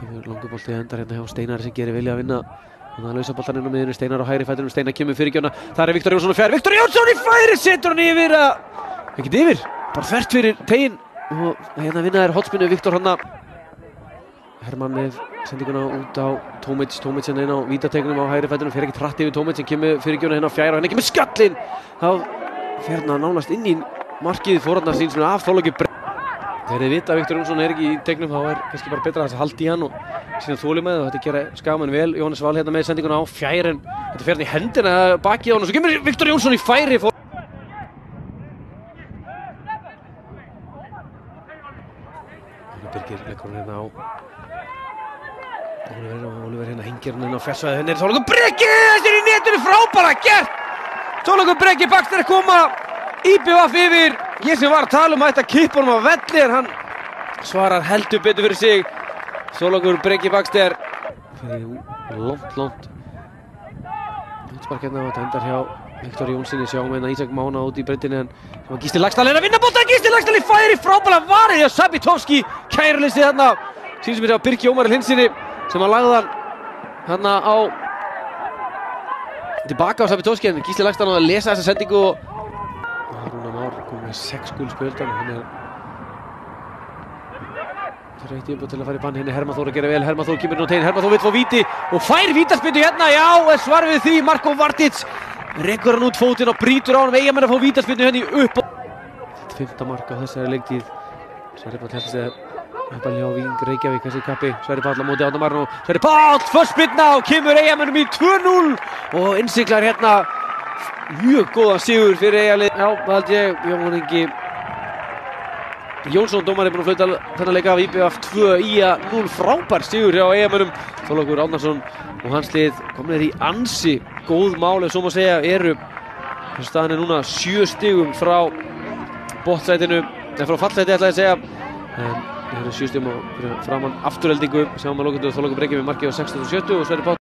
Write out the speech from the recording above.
Kemur langubolti endar hérna hjá Steinari sem gerir vilja að vinna. Þannig að lausa boltann inn á miðjunni, Steinar á hægri fætinum, Steinar kemur fyrirgjöfna. Það Viktor Jónsson og fjær, Viktor Jónsson í færi, setur hann yfir ekkert yfir, bara þvert fyrir teginn. Og hérna vinna hotspinnu Viktor hann. Hermann með sendinguna út á Tomic hérna inn á vítategnum á hægri fætinum, fer ekkert hratt yfir Tomic sem kemur fyrirgjöfna hérna á fjær og henni kemur skallinn. Þá fer hann nánast inn í markið forvarnar sín sem af Þorláki. Þegar þið vita að Viktor Jónsson ekki í tegnum þá kannski bara betra að halda í hann og síðan þolinmæði og þetta gera skagamenn vel. Jóhannes Val hérna með sendinguna á fjær en þetta fer hann í hendina bakið á hann og svo kemur Viktor Jónsson í færi. Birgir leggur hann hérna á Oliver hérna hengir hann inn á fjarsvæði. Henni Þorlákur Breki, þessi í netinu, frábæra gert! Þorlákur Breki Baxter að koma IBVF yfir. Ég sem var að tala að þetta kippa honum á velli en hann svarar heldur betur fyrir sig. Þorlákur Breki Baxter langt útspark hérna og þetta endar hjá Viktor Jónssoni. Sjáum hérna Ísak Mána út í breiddinni en Gísli Laxdal að vinna boltann. Gísli Laxdal í færi, frábæra varið hjá Sabitovski. Kærulistið þarna síðan sem er hjá Birki Ómari Hlynssyni sem að lagði hann á tilbaka á Sabitovski en Gísli Laxdal að lesa þessa sendingu og Rúnar Már komið með 6 gul spjöldan. Það er eitt yfirbútt til að fara í bann. Henni Hermann Þór að gera vel. Hermann Þór kemur inn á teginn. Hermann Þór vill fá víti og fær vítaspyrnu hérna. Já, er svar við því. Marko Vartic rekur hann út fótinn og brýtur á hann. Eyjamenn að fá vítaspyrnu henni upp. 5. mark á þessari leiktíð. Sverrir Páll Heltsteð uppalinn hjá Víking Reykjavík þessi kappi. Sverrir Páll á móti Árna Marino. Sverrir Páll, förstspyrna og kemur Eyjamennum í 2-0 og innsiglar hérna mjög góðan sigur fyrir Eyjalið. Já, það held ég. Jón Ingi Jónsson dómari búinn að flauta þennan leik af IBVF 2-0 frábær sigur hjá Eyjamönnum. Þorlákur Árnason og hans lið komnir í ansi góð mál ef svo má segja. Staðan er núna 7 stigum frá botnsætinu, eða frá fallsæti ætla ég að segja. En það eru 7 stigum framan afturheldingu. Sjáum að lokundu Þorlákur Breki með markið á 16:70 og Sverrir Páll